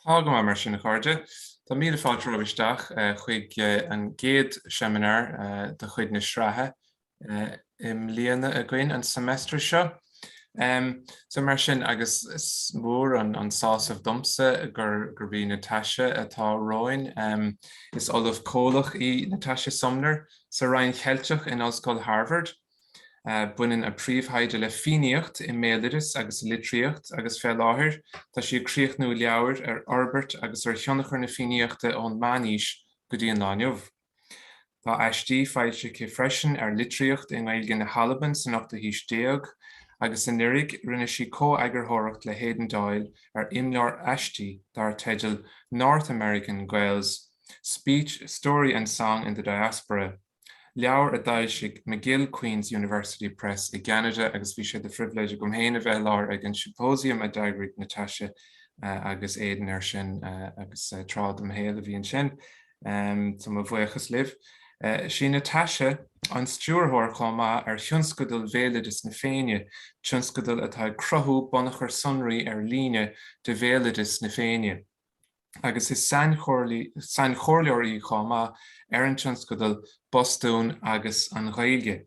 Tága má mar sin na chuirde, Tá míle fáilte roisteach chuig an géad seminar de chuid na srathe im líana a gcuin an semestre seo. So mar sin agus is mór an sásamh domsa gur bhí Natasha atá roin. Is olaf cólach í Natasha Sumner sa rain cheilteach in Ollscoil Harvard. Buineann a príomhtheide le fíníocht i méalairis agus litríocht agus fé láthair, tá sí críochnú leabhar Albert agus cheannachar na fíníochta ón Maníis go dtí an láinmh. Tá aistí fáilte cé freisin litríocht in Gaeilge na Halaban san 18 agus in Nirig rinne sí có-agurtháireacht le Héan Dáil imlear aistí dar teidil North American Gaels, Speech, Story and Song in the Diaspora. Leabhar a Gaeilge McGill Queen's University Press i Canada agus bhí sé de fribléide gom héana bheith lár ag an symposium a Deireadh Natasha agus éan sin agus trád am héal a bhíon sin tá mo bhuachas libh. Sí Natasha an stúrthóir chomá thionscadal bhéalaidas na féine, thionscadal atá crothú bonachar sonraí líne de bhéalaidas na féine. Agus is san chorleoirí chomá an thionscadal Bostún agus an Gaeilge.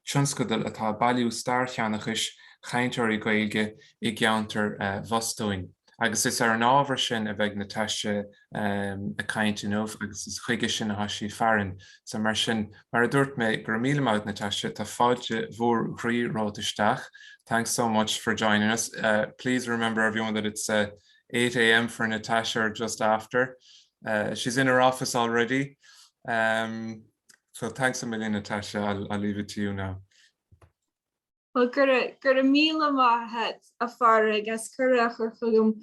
Thionscadal atá bailiú starcheannachais chainteoirí Gaeilge i gceantar Bostún. Agus is an ábhar sin a bheith Natasha a caintinmh agus is chuige sin a hasí fearan. So mar sin mar a dúirt mé gur míle maith Natasha tá fáilte mhór ghríráitisteach. Thanks so much for joining us. Please remember everyone that it's 8 a.m. for Natasha or just after. She's in her office already. So thanks a million, Natasha. I'll leave it to you now. Well, gur a míle maithe a fara agus curach ar fugum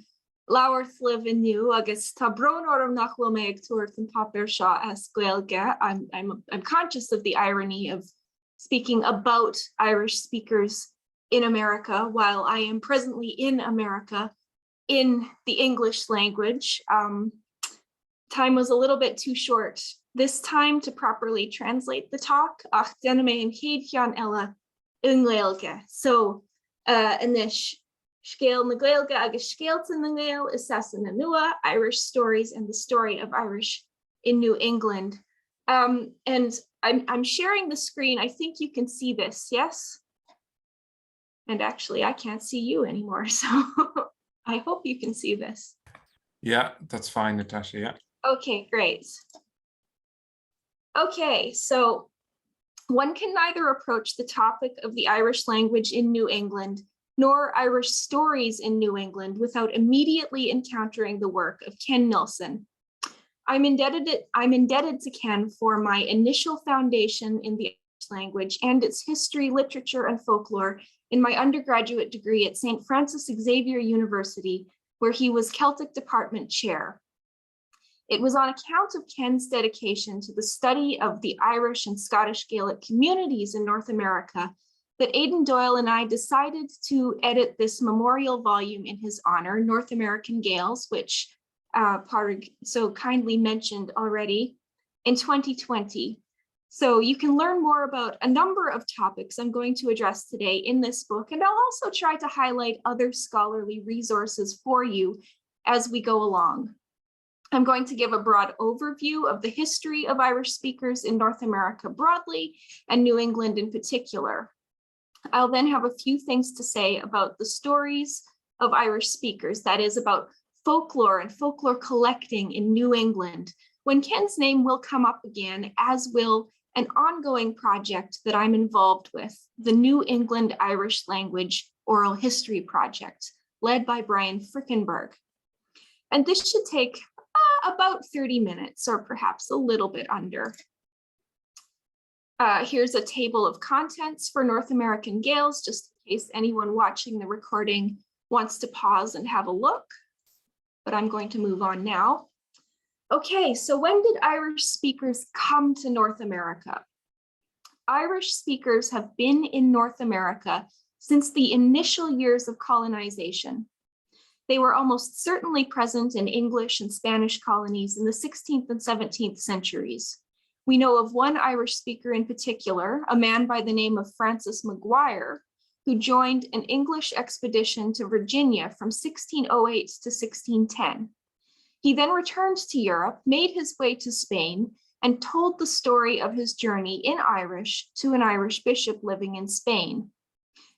leabhar slibh inniu agus tá bron orm nach bhfuil mé ag tuairt an papéir seo as Gaeilge. I'm conscious of the irony of speaking about Irish speakers in America while I am presently in America in the English language. Time was a little bit too short this time to properly translate the talk. Ach denna mé an chéad cheann eile nGaeilge. So inis Scéal na Gaeilge agus Scéalta na nGael is Sasana nua, Irish stories and the story of Irish in New England. And I'm sharing the screen. I think you can see this, yes? And actually I can't see you anymore, so I hope you can see this. Yeah, that's fine, Natasha, yeah. Okay, great. Okay, so one can neither approach the topic of the Irish language in New England nor Irish stories in New England without immediately encountering the work of Ken Nielsen. I'm indebted to Ken for my initial foundation in the Irish language and its history, literature, and folklore in my undergraduate degree at St. Francis Xavier University, where he was Celtic Department Chair. It was on account of Ken's dedication to the study of the Irish and Scottish Gaelic communities in North America that Aidan Doyle and I decided to edit this memorial volume in his honor, North American Gaels, which Parg so kindly mentioned already, in 2020. So you can learn more about a number of topics I'm going to address today in this book, and I'll also try to highlight other scholarly resources for you as we go along. I'm going to give a broad overview of the history of Irish speakers in North America broadly and New England in particular. I'll then have a few things to say about the stories of Irish speakers, that is about folklore and folklore collecting in New England, when Ken's name will come up again, as will an ongoing project that I'm involved with, the New England Irish Language Oral History Project, led by Brian Frickenberg. And this should take about 30 minutes or perhaps a little bit under. Here's a table of contents for North American Gaels, just in case anyone watching the recording wants to pause and have a look, but I'm going to move on now. Okay, so when did Irish speakers come to North America? Irish speakers have been in North America since the initial years of colonization. They were almost certainly present in English and Spanish colonies in the 16th and 17th centuries. We know of one Irish speaker in particular, a man by the name of Francis Maguire, who joined an English expedition to Virginia from 1608 to 1610. He then returned to Europe, made his way to Spain, and told the story of his journey in Irish to an Irish bishop living in Spain.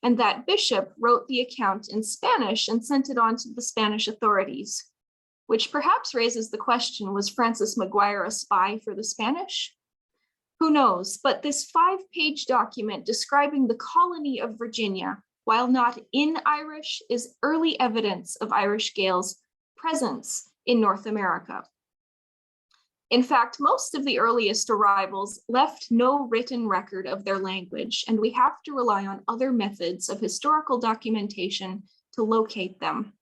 And that bishop wrote the account in Spanish and sent it on to the Spanish authorities, which perhaps raises the question, was Francis Maguire a spy for the Spanish? Who knows, but this 5-page document describing the colony of Virginia, while not in Irish, is early evidence of Irish Gael's presence in North America. In fact, most of the earliest arrivals left no written record of their language, and we have to rely on other methods of historical documentation to locate them.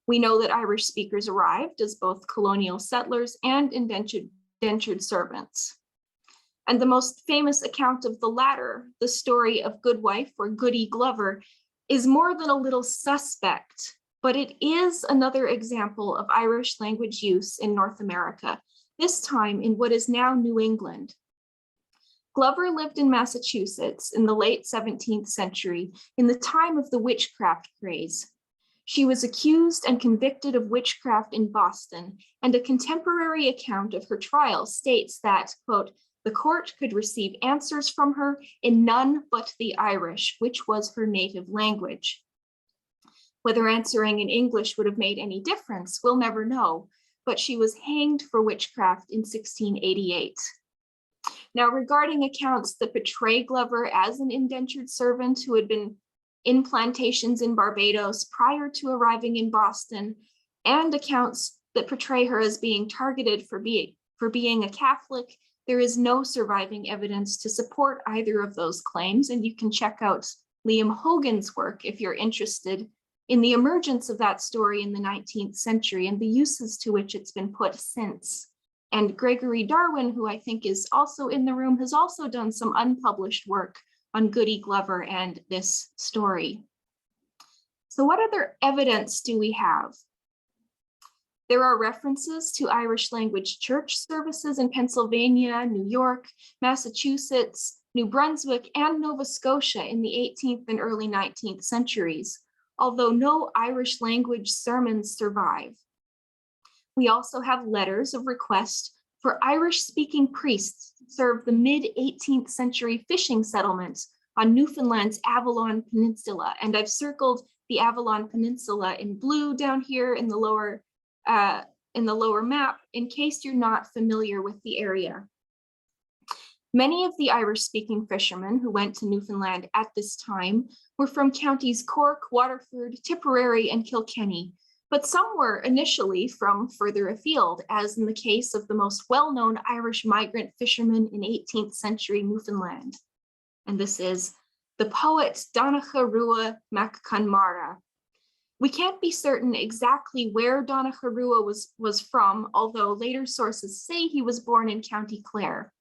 We know that Irish speakers arrived as both colonial settlers and indentured servants. And the most famous account of the latter, the story of Goodwife or Goody Glover, is more than a little suspect, but it is another example of Irish language use in North America, this time in what is now New England. Glover lived in Massachusetts in the late 17th century, in the time of the witchcraft craze. She was accused and convicted of witchcraft in Boston, and a contemporary account of her trial states that, quote, the court could receive answers from her in none but the Irish, which was her native language. Whether answering in English would have made any difference, we'll never know, but she was hanged for witchcraft in 1688. Now, regarding accounts that portray Glover as an indentured servant who had been in plantations in Barbados prior to arriving in Boston, and accounts that portray her as being targeted for being a Catholic, there is no surviving evidence to support either of those claims, and you can check out Liam Hogan's work if you're interested in the emergence of that story in the 19th century and the uses to which it's been put since. And Gregory Darwin, who I think is also in the room, has also done some unpublished work on Goody Glover and this story. So what other evidence do we have? There are references to Irish language church services in Pennsylvania, New York, Massachusetts, New Brunswick, and Nova Scotia in the 18th and early 19th centuries, although no Irish language sermons survive. We also have letters of request for Irish-speaking priests to serve the mid-18th century fishing settlements on Newfoundland's Avalon Peninsula. And I've circled the Avalon Peninsula in blue down here in the lower map, in case you're not familiar with the area. Many of the Irish-speaking fishermen who went to Newfoundland at this time were from counties Cork, Waterford, Tipperary, and Kilkenny, but some were initially from further afield, as in the case of the most well-known Irish migrant fisherman in 18th century Newfoundland. And this is the poet Donnacha Rua mac Conmara. We can't be certain exactly where Donnacha Rua was from, although later sources say he was born in County Clare.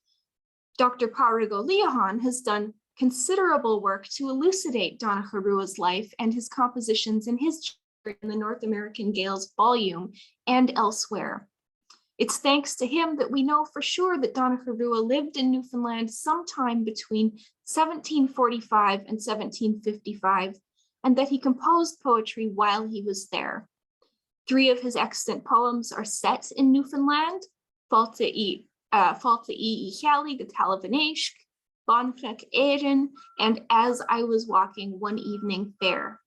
Dr. Pádraig Ó Liathán has done considerable work to elucidate Donnacha Rua's life and his compositions in his chapter in the North American Gaels volume and elsewhere. It's thanks to him that we know for sure that Donnacha Rua lived in Newfoundland sometime between 1745 and 1755, and that he composed poetry while he was there. 3 of his extant poems are set in Newfoundland: Fáilte í Chealaigh go Talamh-an-Éisc, Bonfrec Éireann, and As I Was Walking One Evening Fair.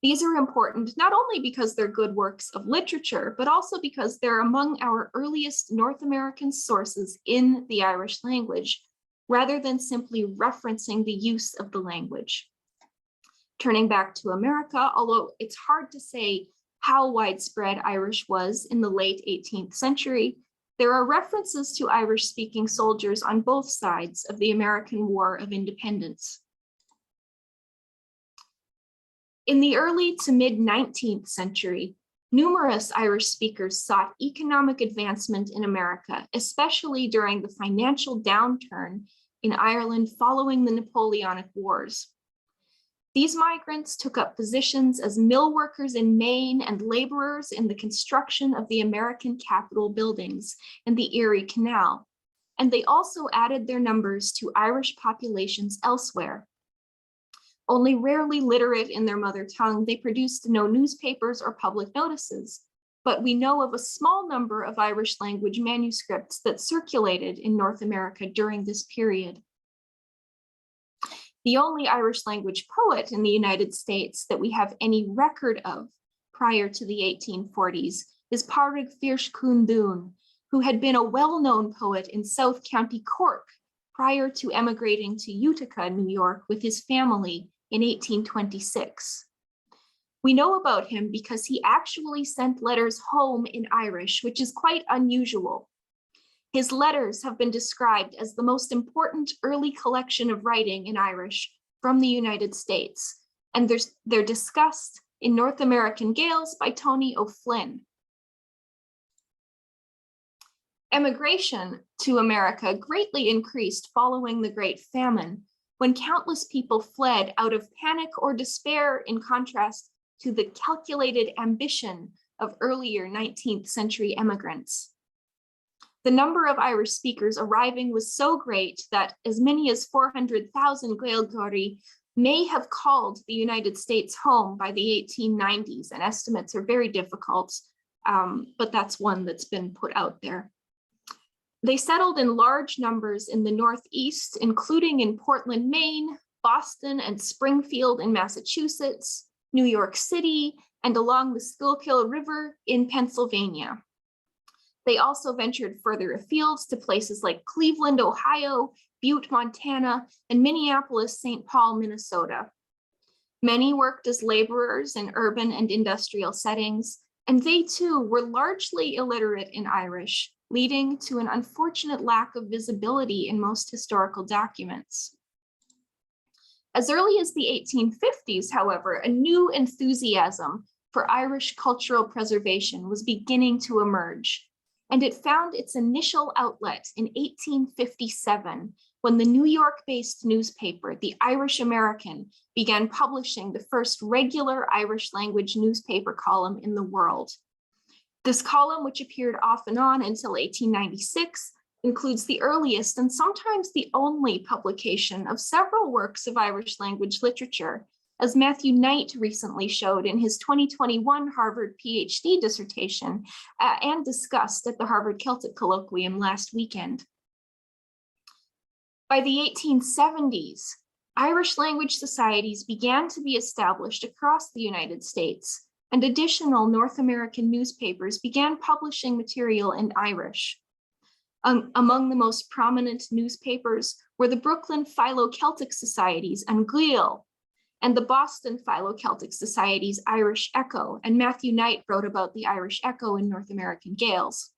These are important not only because they're good works of literature, but also because they're among our earliest North American sources in the Irish language, rather than simply referencing the use of the language. Turning back to America, although it's hard to say how widespread Irish was in the late 18th century, there are references to Irish-speaking soldiers on both sides of the American War of Independence. In the early to mid-19th century, numerous Irish speakers sought economic advancement in America, especially during the financial downturn in Ireland following the Napoleonic Wars. These migrants took up positions as mill workers in Maine and laborers in the construction of the American Capitol buildings and the Erie Canal, and they also added their numbers to Irish populations elsewhere. Only rarely literate in their mother tongue, they produced no newspapers or public notices, but we know of a small number of Irish language manuscripts that circulated in North America during this period. The only Irish language poet in the United States that we have any record of prior to the 1840s is Pádraig Fíorch Cún Dún, who had been a well-known poet in South County Cork prior to emigrating to Utica, New York with his family in 1826. We know about him because he actually sent letters home in Irish, which is quite unusual. His letters have been described as the most important early collection of writing in Irish from the United States, and they're discussed in North American Gaels by Tony O'Flynn. Emigration to America greatly increased following the Great Famine, when countless people fled out of panic or despair, in contrast to the calculated ambition of earlier 19th century immigrants. The number of Irish speakers arriving was so great that as many as 400,000 Gaeilge may have called the United States home by the 1890s, and estimates are very difficult, but that's one that's been put out there. They settled in large numbers in the Northeast, including in Portland, Maine, Boston and Springfield in Massachusetts, New York City, and along the Schuylkill River in Pennsylvania. They also ventured further afield to places like Cleveland, Ohio, Butte, Montana, and Minneapolis, St. Paul, Minnesota. Many worked as laborers in urban and industrial settings, and they too were largely illiterate in Irish, leading to an unfortunate lack of visibility in most historical documents. As early as the 1850s, however, a new enthusiasm for Irish cultural preservation was beginning to emerge, and it found its initial outlet in 1857, when the New York-based newspaper, The Irish American, began publishing the first regular Irish language newspaper column in the world. This column, which appeared off and on until 1896, includes the earliest and sometimes the only publication of several works of Irish language literature, as Matthew Knight recently showed in his 2021 Harvard PhD dissertation and discussed at the Harvard Celtic Colloquium last weekend. By the 1870s, Irish language societies began to be established across the United States, and additional North American newspapers began publishing material in Irish. Among the most prominent newspapers were the Brooklyn Philo-Celtic Society's nGael and the Boston Philo-Celtic Society's Irish Echo, and Matthew Knight wrote about the Irish Echo in North American Gaels.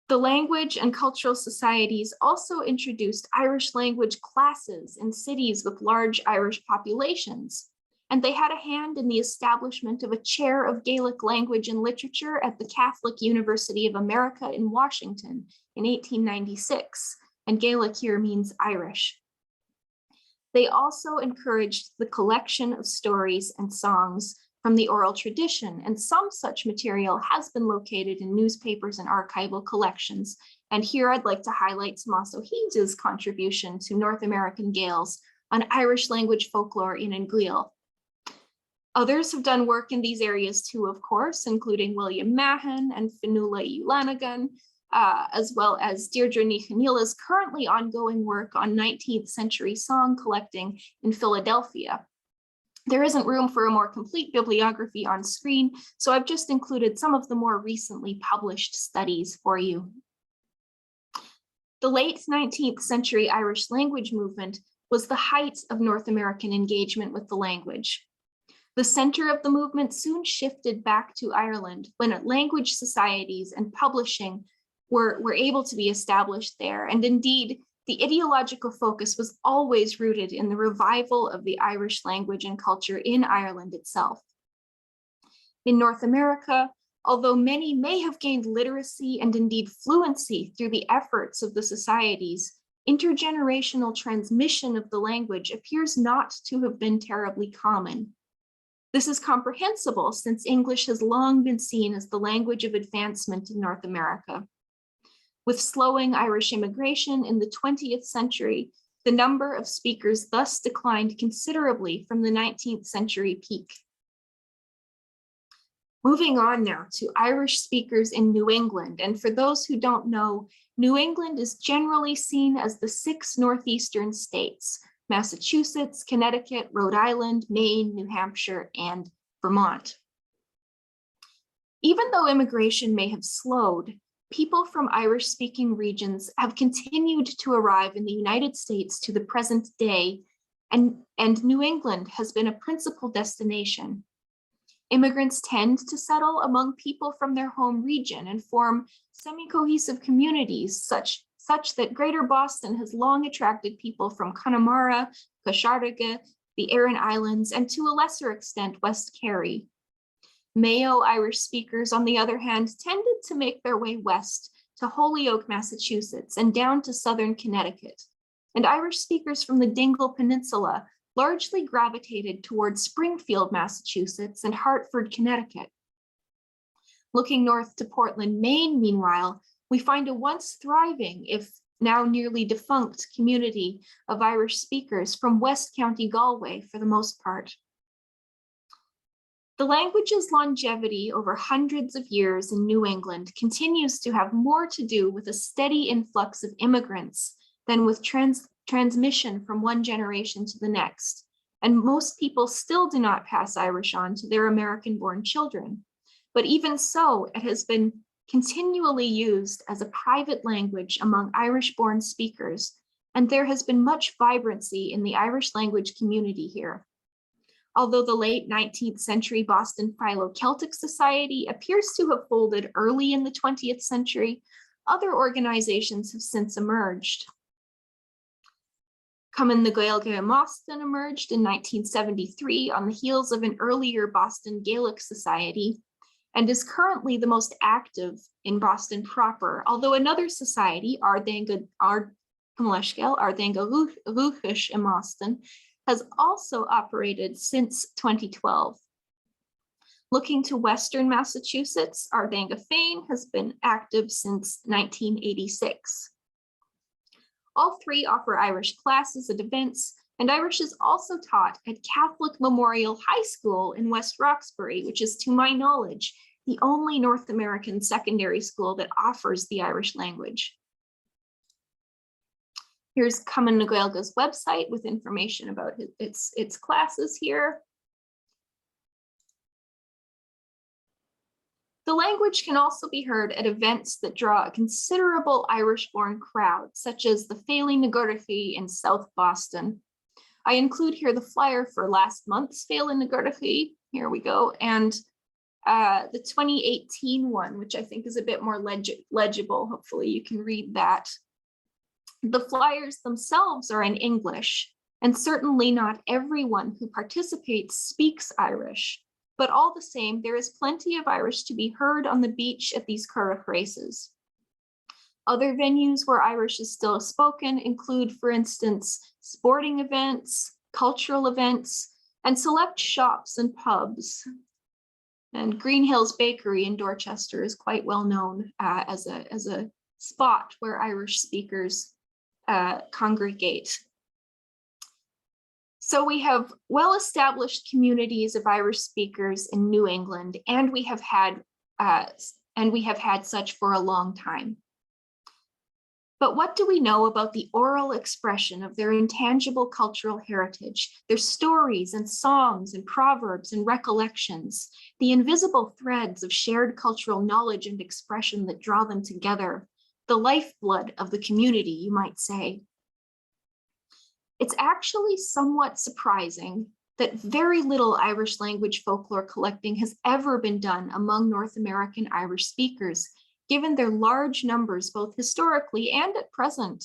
The language and cultural societies also introduced Irish language classes in cities with large Irish populations, and they had a hand in the establishment of a chair of Gaelic language and literature at the Catholic University of America in Washington in 1896, and Gaelic here means Irish. They also encouraged the collection of stories and songs from the oral tradition, and some such material has been located in newspapers and archival collections. And here I'd like to highlight Tomás Ó Híde's contribution to North American Gaels on Irish language folklore in nGael. Others have done work in these areas too, of course, including William Mahan and Fionnuala Ulanagan, as well as Deireadh Ní Chonghail's currently ongoing work on 19th century song collecting in Philadelphia. There isn't room for a more complete bibliography on screen, so I've just included some of the more recently published studies for you. The late 19th century Irish language movement was the height of North American engagement with the language. The center of the movement soon shifted back to Ireland when language societies and publishing were able to be established there. And indeed, the ideological focus was always rooted in the revival of the Irish language and culture in Ireland itself. In North America, although many may have gained literacy and indeed fluency through the efforts of the societies, intergenerational transmission of the language appears not to have been terribly common. This is comprehensible since English has long been seen as the language of advancement in North America. With slowing Irish immigration in the 20th century, the number of speakers thus declined considerably from the 19th century peak. Moving on now to Irish speakers in New England. And for those who don't know, New England is generally seen as the 6 northeastern states: Massachusetts, Connecticut, Rhode Island, Maine, New Hampshire, and Vermont. Even though immigration may have slowed, people from Irish-speaking regions have continued to arrive in the United States to the present day, and New England has been a principal destination. Immigrants tend to settle among people from their home region and form semi-cohesive communities such that Greater Boston has long attracted people from Connemara, Coshawga, the Aran Islands, and to a lesser extent, West Kerry. Mayo Irish speakers, on the other hand, tended to make their way west to Holyoke, Massachusetts, and down to southern Connecticut. And Irish speakers from the Dingle Peninsula largely gravitated towards Springfield, Massachusetts, and Hartford, Connecticut. Looking north to Portland, Maine, meanwhile, we find a once thriving, if now nearly defunct, community of Irish speakers from West County Galway for the most part. The language's longevity over hundreds of years in New England continues to have more to do with a steady influx of immigrants than with transmission from one generation to the next. And most people still do not pass Irish on to their American-born children. But even so, it has been continually used as a private language among Irish-born speakers, and there has been much vibrancy in the Irish language community here. Although the late 19th century Boston Philo-Celtic Society appears to have folded early in the 20th century, other organizations have since emerged. Cumann na Gaeilge in Boston emerged in 1973 on the heels of an earlier Boston Gaelic Society, and is currently the most active in Boston proper, although another society, Ardanga Rúchais in Boston, has also operated since 2012. Looking to Western Massachusetts, Ardanga Féin has been active since 1986. All three offer Irish classes at events, and Irish is also taught at Catholic Memorial High School in West Roxbury, which is, to my knowledge, the only North American secondary school that offers the Irish language. Here's Cumann na Gaeilge's website with information about its classes here. The language can also be heard at events that draw a considerable Irish-born crowd, such as the Féile na Gaeilge in South Boston. I include here the flyer for last month's Féile na Gaeilge. Here we go. And the 2018 one, which I think is a bit more legible. Hopefully you can read that. The flyers themselves are in English, and certainly not everyone who participates speaks Irish, but all the same, there is plenty of Irish to be heard on the beach at these currach races. Other venues where Irish is still spoken include, for instance, sporting events, cultural events, and select shops and pubs. And Green Hills Bakery in Dorchester is quite well known as a spot where Irish speakers congregate. So we have well-established communities of Irish speakers in New England, and we have had such for a long time. But what do we know about the oral expression of their intangible cultural heritage, their stories and songs and proverbs and recollections, the invisible threads of shared cultural knowledge and expression that draw them together, the lifeblood of the community, you might say? It's actually somewhat surprising that very little Irish language folklore collecting has ever been done among North American Irish speakers, given their large numbers both historically and at present.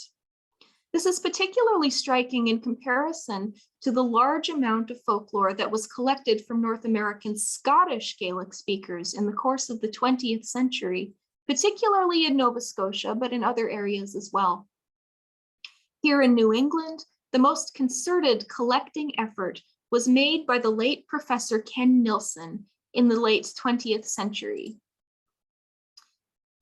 This is particularly striking in comparison to the large amount of folklore that was collected from North American Scottish Gaelic speakers in the course of the 20th century, particularly in Nova Scotia, but in other areas as well. Here in New England, the most concerted collecting effort was made by the late Professor Ken Nielsen in the late 20th century.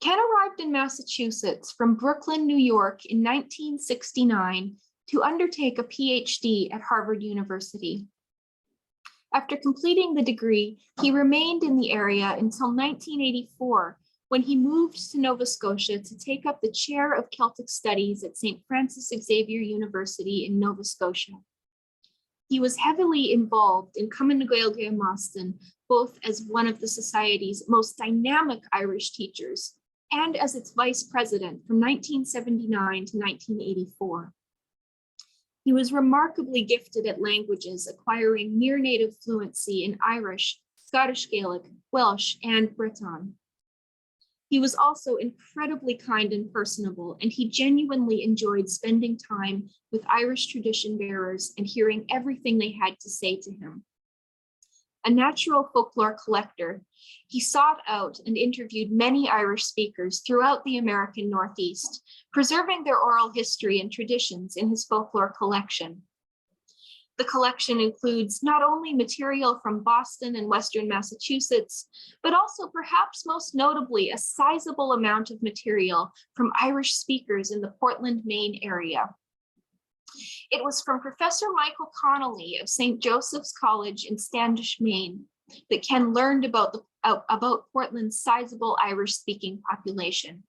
Ken arrived in Massachusetts from Brooklyn, New York in 1969 to undertake a PhD at Harvard University. After completing the degree, he remained in the area until 1984, when he moved to Nova Scotia to take up the chair of Celtic Studies at St. Francis Xavier University in Nova Scotia. He was heavily involved in Cumann na Gaeilge in Boston, both as one of the Society's most dynamic Irish teachers and as its vice president from 1979 to 1984. He was remarkably gifted at languages, acquiring near native fluency in Irish, Scottish Gaelic, Welsh, and Breton. He was also incredibly kind and personable, and he genuinely enjoyed spending time with Irish tradition bearers and hearing everything they had to say to him. A natural folklore collector, he sought out and interviewed many Irish speakers throughout the American Northeast, preserving their oral history and traditions in his folklore collection. The collection includes not only material from Boston and Western Massachusetts, but also perhaps most notably a sizable amount of material from Irish speakers in the Portland, Maine area. It was from Professor Michael Connolly of St. Joseph's College in Standish, Maine, that Ken learned about Portland's sizable Irish-speaking population.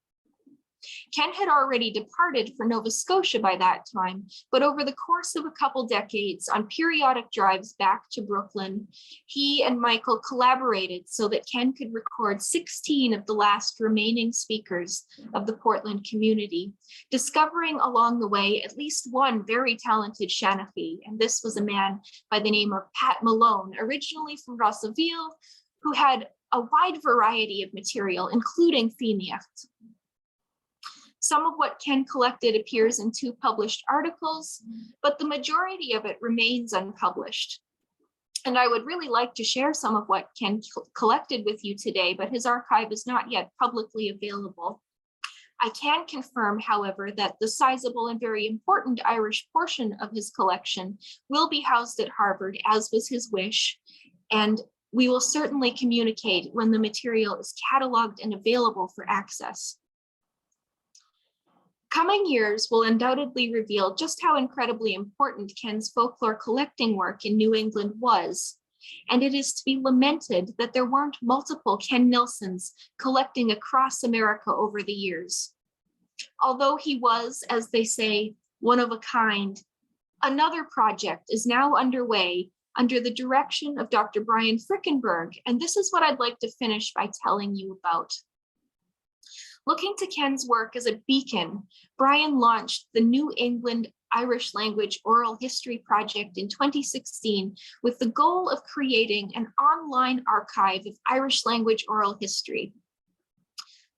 Ken had already departed for Nova Scotia by that time, but over the course of a couple decades, on periodic drives back to Brooklyn, he and Michael collaborated so that Ken could record 16 of the last remaining speakers of the Portland community, discovering along the way at least one very talented Shanachie, and this was a man by the name of Pat Malone, originally from Rossaville, who had a wide variety of material, including Fíneacht. Some of what Ken collected appears in 2 published articles, but the majority of it remains unpublished. And I would really like to share some of what Ken collected with you today, but his archive is not yet publicly available. I can confirm, however, that the sizable and very important Irish portion of his collection will be housed at Harvard, as was his wish, and we will certainly communicate when the material is cataloged and available for access. Coming years will undoubtedly reveal just how incredibly important Ken's folklore collecting work in New England was, and it is to be lamented that there weren't multiple Ken Nielsens collecting across America over the years. Although he was, as they say, one of a kind, another project is now underway under the direction of Dr. Brian Frickenberg, and this is what I'd like to finish by telling you about. Looking to Ken's work as a beacon, Brian launched the New England Irish Language Oral History Project in 2016 with the goal of creating an online archive of Irish language oral history.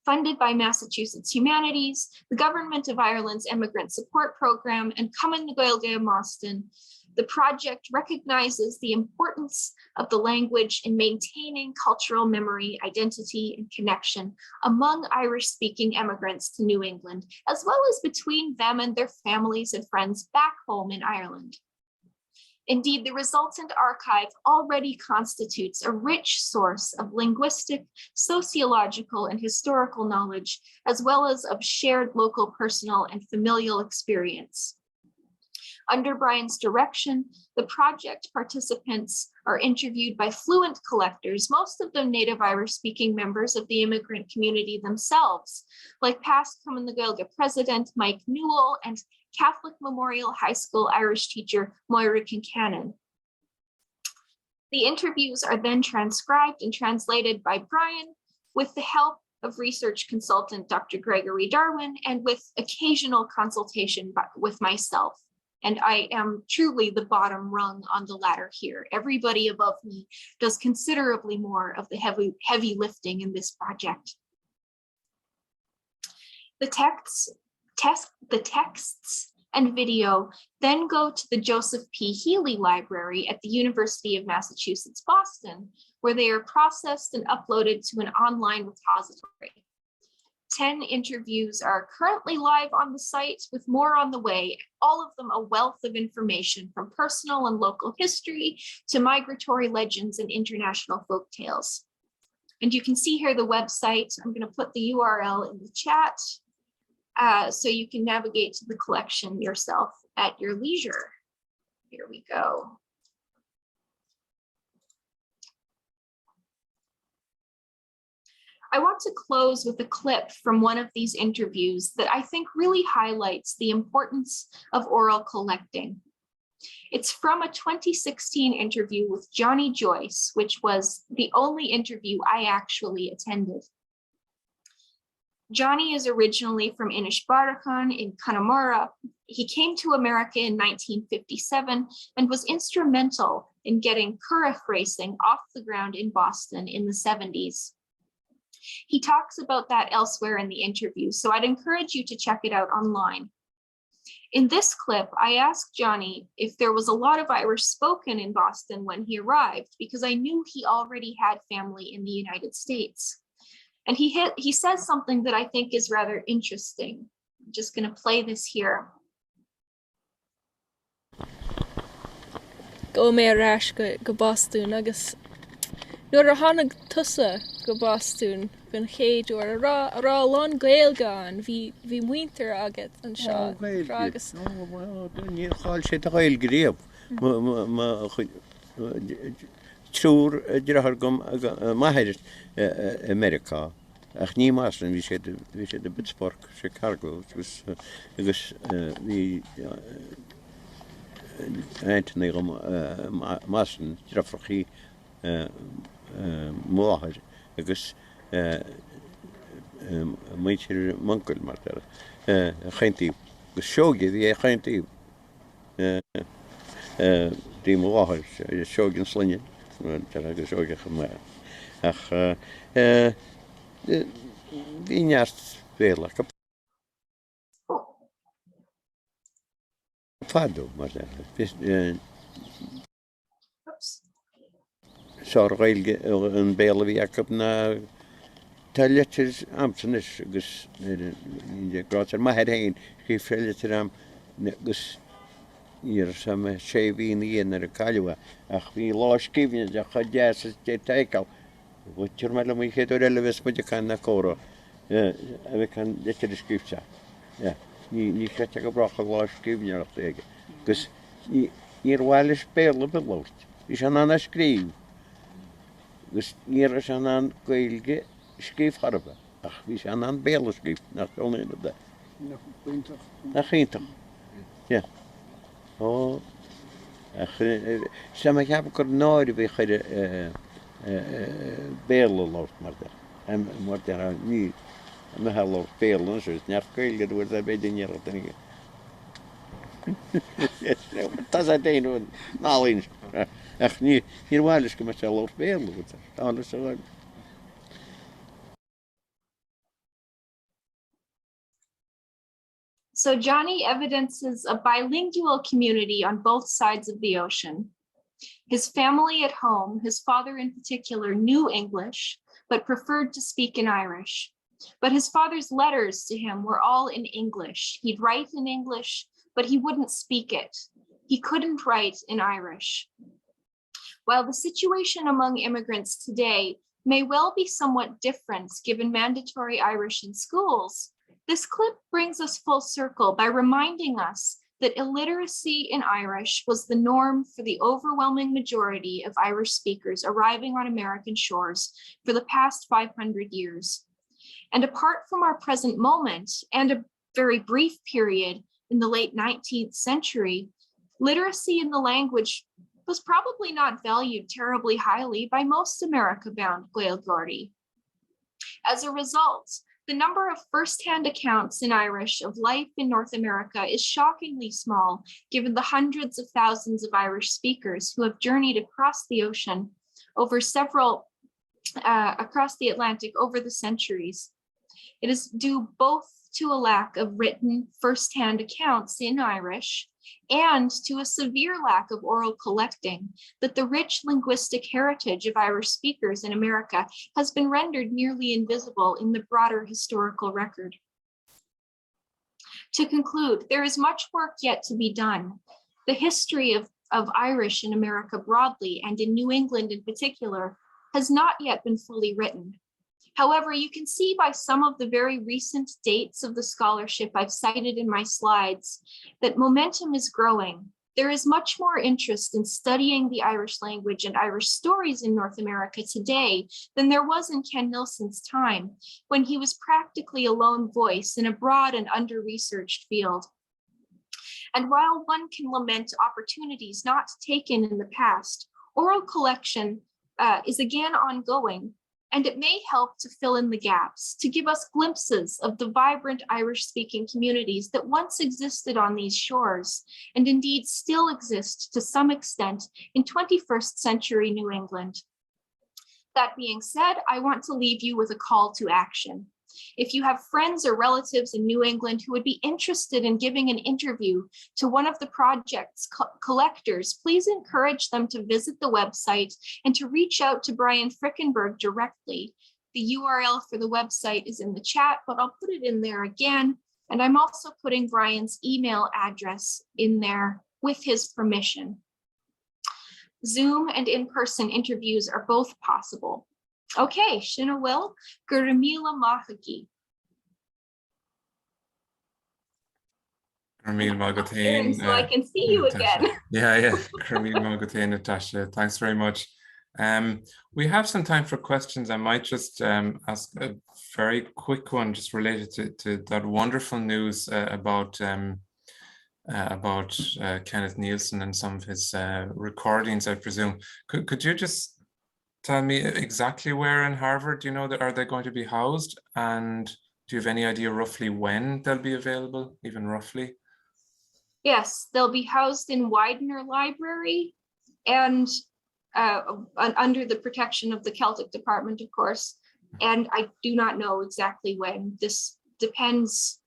Funded by Massachusetts Humanities, the Government of Ireland's Immigrant Support Program, and Cumann na Gaeilge in Boston, the project recognizes the importance of the language in maintaining cultural memory, identity, and connection among Irish-speaking immigrants to New England, as well as between them and their families and friends back home in Ireland. Indeed, the resultant archive already constitutes a rich source of linguistic, sociological, and historical knowledge, as well as of shared local personal and familial experience. Under Brian's direction, the project participants are interviewed by fluent collectors, most of them native Irish-speaking members of the immigrant community themselves, like past Cumann na Gaeilge president Mike Newell and Catholic Memorial High School Irish teacher Moira Kincannon. The interviews are then transcribed and translated by Brian with the help of research consultant Dr. Gregory Darwin and with occasional consultation with myself. And I am truly the bottom rung on the ladder here. Everybody above me does considerably more of the heavy lifting in this project. The texts and video then go to the Joseph P. Healy Library at the University of Massachusetts, Boston, where they are processed and uploaded to an online repository. 10 interviews are currently live on the site, with more on the way, all of them a wealth of information from personal and local history to migratory legends and international folk tales. And you can see here the website. I'm going to put the URL in the chat so you can navigate to the collection yourself at your leisure. Here we go. I want to close with a clip from one of these interviews that I think really highlights the importance of oral collecting. It's from a 2016 interview with Johnny Joyce, which was the only interview I actually attended. Johnny is originally from Inishbarakan in Connemara. He came to America in 1957 and was instrumental in getting curragh racing off the ground in Boston in the 70s. He talks about that elsewhere in the interview, so I'd encourage you to check it out online. In this clip, I asked Johnny if there was a lot of Irish spoken in Boston when he arrived, because I knew he already had family in the United States. And he says something that I think is rather interesting. I'm just going to play this here. Go mé ráis go Boston agus nuair a tháinig tusa go Boston gon chéadú ar rá lán Gaeilge an bhí muintir agat an seo agus ní cháil sé a Gaeilge riamh trúr dearthar gom maithir America ach ní maaslan bhí sé de Pittsburgh, Chicago agus bhí Anthony gom maaslan dearfrachaí máthir agus muintir muncul mar chaintíh go seoge bhí chaintíh dí máthir seogin sline agus seoge chumá ach bhí neart féach fadú mar Sár Gaeilge an béla bhí acu na tá Litertures amsanis agus grátar maithid hain scríb sé Litertures am agus íar sam sé bhíon íon ar a caiileh ach bhí lá scríbne a chu deas dé taiceáil bhuitir me le mí chéadú eile bheits muide can na córa a bheith can Litertures scríbte ní chreite go bracha lá scríbneach éige agus íar bhhaile spéla beláirt is an anna scríb agus níor is an Gaeilge scríb harba ach bhí sé an béla scríb nach ónna de nach chiintach ó sem heb gur náir bhí chuide béla láirt mar mar ní me he láirt béla sus near Gaeilge dúir a beidir níar daige Tá a déanú nálín ach ní bhhailes go me se láirt béla ála sa bhhail. So Johnny evidences a bilingual community on both sides of the ocean. His family at home, his father in particular, knew English, but preferred to speak in Irish. But his father's letters to him were all in English. He'd write in English, but he wouldn't speak it. He couldn't write in Irish. While the situation among immigrants today may well be somewhat different given mandatory Irish in schools, this clip brings us full circle by reminding us that illiteracy in Irish was the norm for the overwhelming majority of Irish speakers arriving on American shores for the past 500 years. And apart from our present moment and a very brief period in the late 19th century, literacy in the language was probably not valued terribly highly by most America-bound Gaeilgeordí. As a result, the number of first-hand accounts in Irish of life in North America is shockingly small, given the hundreds of thousands of Irish speakers who have journeyed across the ocean over across the Atlantic over the centuries. It is due both to a lack of written first-hand accounts in Irish and to a severe lack of oral collecting that the rich linguistic heritage of Irish speakers in America has been rendered nearly invisible in the broader historical record. To conclude, there is much work yet to be done. The history of Irish in America broadly and in New England in particular has not yet been fully written. However, you can see by some of the very recent dates of the scholarship I've cited in my slides that momentum is growing There is much more interest in studying the Irish language and Irish stories in North America today than there was in Ken Nielsen's time, when he was practically a lone voice in a broad and under-researched field. And while one can lament opportunities not taken in the past, oral collection is again ongoing, and it may help to fill in the gaps, to give us glimpses of the vibrant Irish-speaking communities that once existed on these shores, and indeed still exist to some extent in 21st century New England. That being said, I want to leave you with a call to action. If you have friends or relatives in New England who would be interested in giving an interview to one of the project's collectors, please encourage them to visit the website and to reach out to Brian Frickenberg directly. The URL for the website is in the chat, but I'll put it in there again. And I'm also putting Brian's email address in there with his permission. Zoom and in-person interviews are both possible. Okay, Shina Will, Guramila Mahaki. Gurmíl Magatain. So I can see you Natasha. again. Yeah. Gurmíl Magatain, Natasha. Thanks very much. We have some time for questions. I might just ask a very quick one, just related to that wonderful news about Kenneth Nielsen and some of his recordings, I presume. Could you just tell me exactly where in Harvard, you know, that are they going to be housed? And do you have any idea roughly when they'll be available, even roughly? Yes, they'll be housed in Widener Library and under the protection of the Celtic department, of course. And I do not know exactly when. This depends,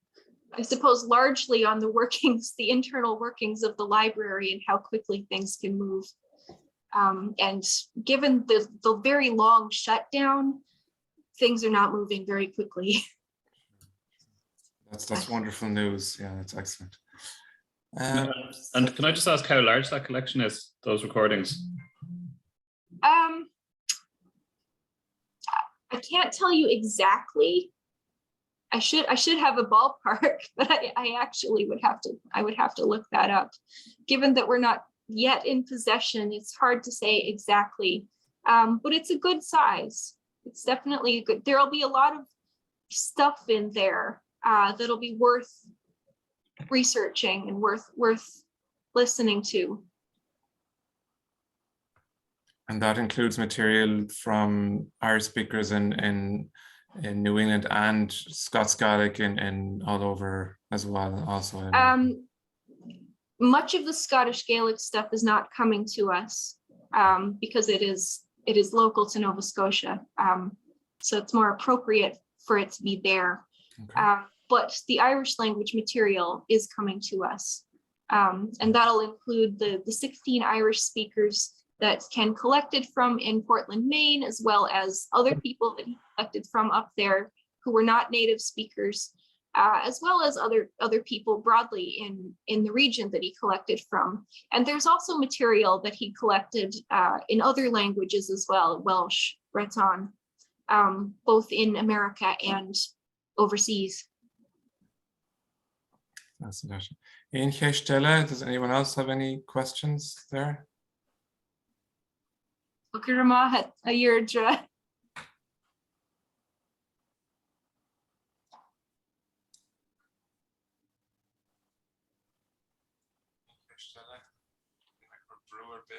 I suppose, largely on the workings, the internal workings of the library and how quickly things can move. And given the very long shutdown, things are not moving very quickly. That's wonderful news. Yeah, that's excellent. And can I just ask how large that collection is, those recordings? I can't tell you exactly. I should have a ballpark, but I actually would have to look that up. Given that we're not yet in possession, it's hard to say exactly, but it's a good size. It's definitely a good, there'll be a lot of stuff in there that'll be worth researching and worth listening to. And that includes material from Irish speakers in New England and Scots Gaelic in all over as well, also. Much of the Scottish Gaelic stuff is not coming to us because it is local to Nova Scotia. So it's more appropriate for it to be there. Okay. But the Irish language material is coming to us. And that'll include the 16 Irish speakers that Ken collected from in Portland, Maine, as well as other people that he collected from up there who were not native speakers, as well as other people broadly in the region that he collected from. And there's also material that he collected in other languages as well, Welsh, Breton, both in America and overseas. That's Natasha. In Gaeilge, does anyone else have any questions there? Ukirama a Yurdra.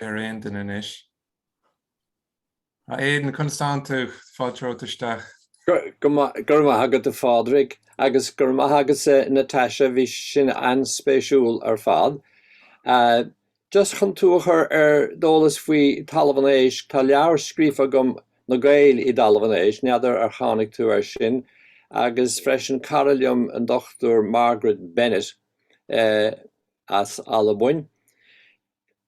Aidan in ish. Aidan constantu fáiltrótaisteach. Gurma hagat the Fádric, agus gurma hagat Natasha vi sin an spéisiúil fad. Just chun túachar dólas faoi talamhanéis tá leabhar scríofa gom nGael I dalmhanéis, neadar chánig tú sin, agus freisin caralium an Dr. Margaret Bennett as Alabuin.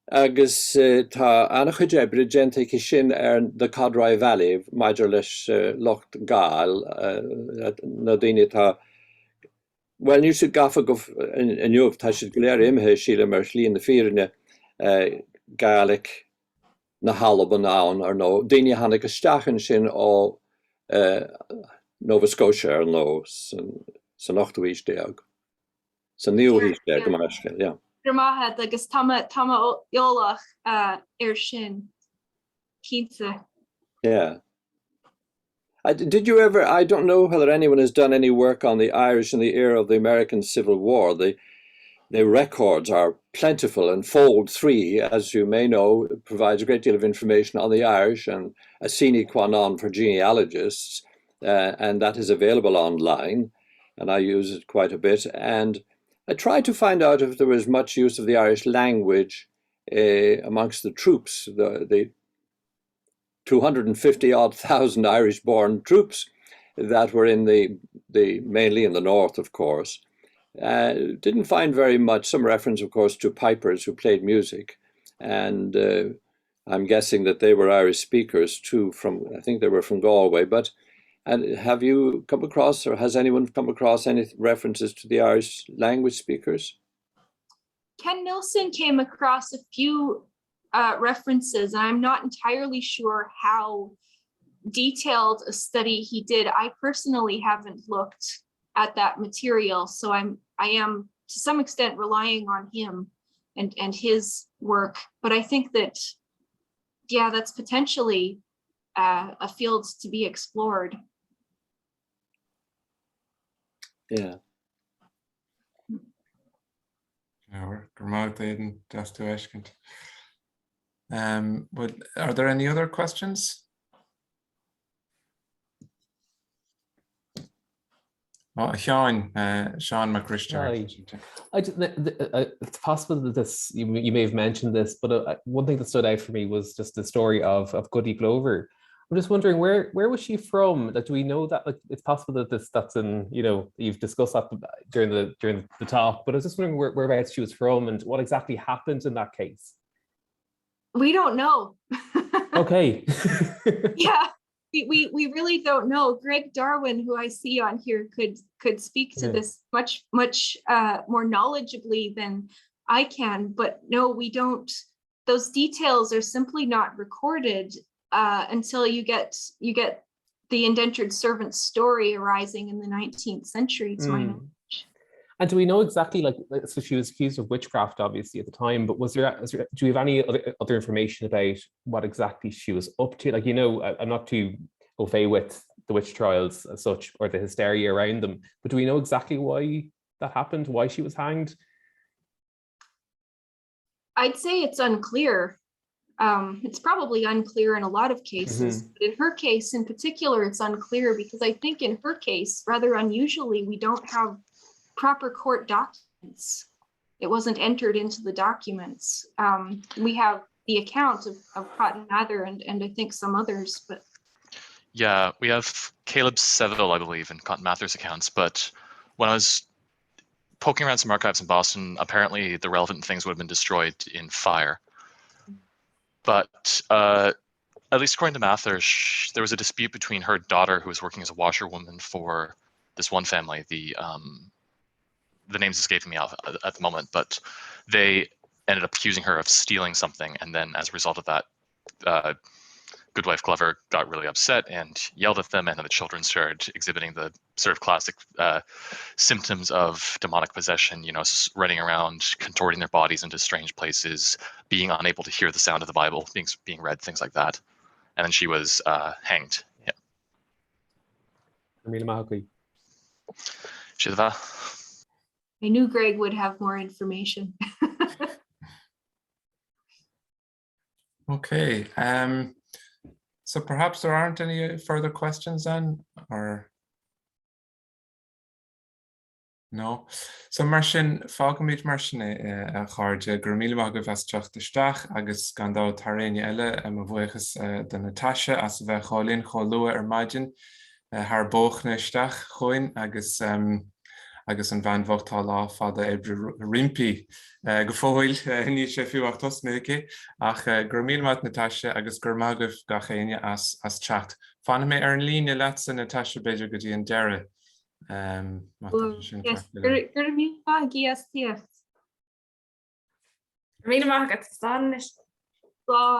Agus tá anna chuid ebre gente sin the Cadrai Valley, maidir leis Locht Gael, na daine tá. Well, ní siad gafa go inniuh tá siad go léir imthe síle mar slíon na fíorne Gaelic na Halaban ann ar nó daine hanna go stachan sin ó Nova Scotia ar nó san 8 deag. San 9 deag go mar scéal, yeah. Gramaha agus tama Iolach sin. Kinsa. Yeah. Did you ever, I don't know whether anyone has done any work on the Irish in the era of the American Civil War. The records are plentiful, and Fold 3, as you may know, provides a great deal of information on the Irish and a sine qua non for genealogists, and that is available online, and I use it quite a bit. And I tried to find out if there was much use of the Irish language amongst the troops, the 250,000 Irish-born troops that were in the mainly in the north, of course. Didn't find very much. Some reference, of course, to pipers who played music, and I'm guessing that they were Irish speakers too. I think they were from Galway. But have you come across, or has anyone come across any references to the Irish language speakers? Ken Nielsen came across a few references, and I'm not entirely sure how detailed a study he did. I personally haven't looked at that material, so I am to some extent relying on him and his work. But I think that, yeah, that's potentially a field to be explored. Yeah. But are there any other questions? Oh, Sean McChrystal. It's possible that this, you may have mentioned this, but one thing that stood out for me was just the story of Goody Glover. I'm just wondering, where was she from? Like, do we know that? Like, it's possible that that's in, you've discussed that during the talk, but I was just wondering whereabouts she was from and what exactly happened in that case. We don't know. Okay. Yeah, we really don't know. Greg Darwin, who I see on here, could speak to this much more knowledgeably than I can, but no, we don't. Those details are simply not recorded until you get the indentured servant story arising in the 19th century, to my knowledge. And do we know exactly, so she was accused of witchcraft, obviously, at the time, but do you have any other information about what exactly she was up to? I'm not too au fait with the witch trials as such, or the hysteria around them, but do we know exactly why that happened, why she was hanged? I'd say it's unclear. It's probably unclear in a lot of cases, but in her case in particular, it's unclear because I think in her case, rather unusually, we don't have proper court documents. It wasn't entered into the documents. We have the account of Cotton Mather and I think some others, but yeah, we have Caleb Seville, I believe, in Cotton Mather's accounts, but when I was poking around some archives in Boston, apparently the relevant things would have been destroyed in fire. But at least according to Mather, there was a dispute between her daughter, who was working as a washerwoman for this one family. The name's escaping me at the moment, but they ended up accusing her of stealing something, and then as a result of that, Goodwife Glover got really upset and yelled at them, and then the children started exhibiting the sort of classic symptoms of demonic possession, running around, contorting their bodies into strange places, being unable to hear the sound of the Bible being read, things like that. And then she was hanged. Yeah. I knew Greg would have more information. Okay. So perhaps there aren't any further questions then, or no? So mar sin fágamid mar sin a cháirde gur míle maith go bheas teachtaisteach agus gandá taréine eile a bhuachas de Natasha as bheith cholín cholua maidin haar bóchna isteach chuin agus an bhainmhachtá lá fada ebre rimpi go fóil ní sé fiúachtas méke ach gur míle maith Natasha agus gur magah ga chéine as chat. Fanna mé ar an líne leatsa Natasha beidir go dtí an Deireadh. Yes, gur míle maith GSTF. Míle maith agat